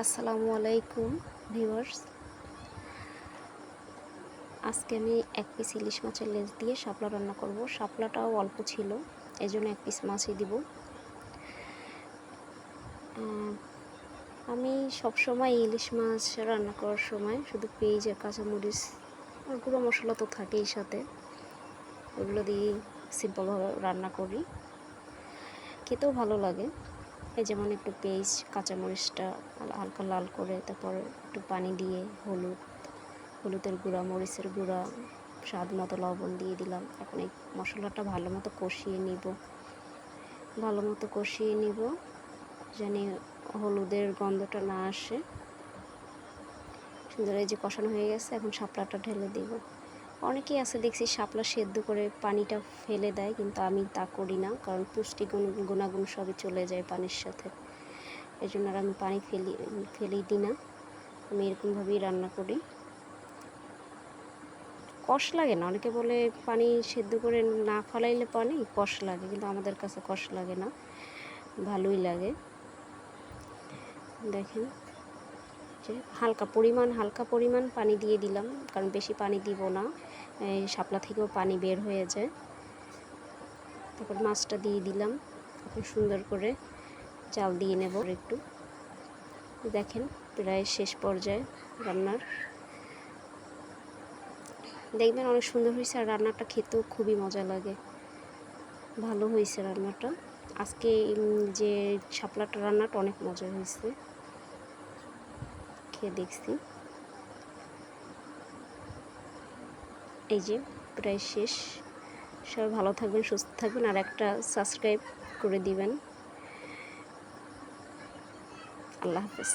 আসসালামু আলাইকুম ভিউয়ার্স। আজকে আমি এক পিস ইলিশ মাছের লেজ দিয়ে শাপলা রান্না করব। শাপলাটাও অল্প ছিল, এই জন্য এক পিস মাছই দিব। আমি সবসময় ইলিশ মাছ রান্না করার সময় শুধু পেঁয়াজ আর কাঁচামরিচ আর গুঁড়ো মশলা তো থাকেই সাথে, ওগুলো দিয়ে সিম্পলভাবে রান্না করি, খেতেও ভালো লাগে। এই যেমন একটু পেঁয়াজ কাঁচামরিচটা হালকা লাল করে, তারপর একটু পানি দিয়ে হলুদের গুঁড়া, মরিচের গুঁড়া, স্বাদ মতো লবণ দিয়ে দিলাম। এখন এই মশলাটা ভালো মতো কষিয়ে নিব জানি হলুদের গন্ধটা না আসে। সুন্দর, এই যে কষানো হয়ে গেছে। এখন শাপলাটা ঢেলে দিব। অনেকেই আছে দেখছি শাপলা সেদ্ধ করে পানিটা ফেলে দেয়, কিন্তু আমি তা করি না, কারণ পুষ্টি গুণাগুণ সবই চলে যায় পানির সাথে। এই জন্য আর আমি পানি ফেলেই দিই না, আমি এরকমভাবেই রান্না করি। কষ লাগে না, অনেকে বলে পানি সেদ্ধ করে না ফেলাইলে পানি কষ লাগে, কিন্তু আমাদের কাছে কষ লাগে না, ভালোই লাগে। দেখেন যে হালকা পরিমাণ পানি দিয়ে দিলাম, কারণ বেশি পানি দিব না, শাপলা থেকেও পানি বের হয়ে যায়। তারপর মাছটা দিয়ে দিলাম, খুব সুন্দর করে জাল দিয়ে নেব একটু। দেখেন প্রায় শেষ পর্যায়ে রান্নার, দেখবেন অনেক সুন্দর হয়েছে। আর রান্নাটা খেতেও খুবই মজা লাগে, ভালো হয়েছে রান্নাটা। আজকে যে শাপলাটা রান্নাটা অনেক মজা হয়েছে, খেয়ে দেখছি। এই যে প্রায় শেষ। সবাই ভালো থাকবেন, সুস্থ থাকবেন, আর একটা সাবস্ক্রাইব করে দিবেন। আল্লাহ হাফেজ।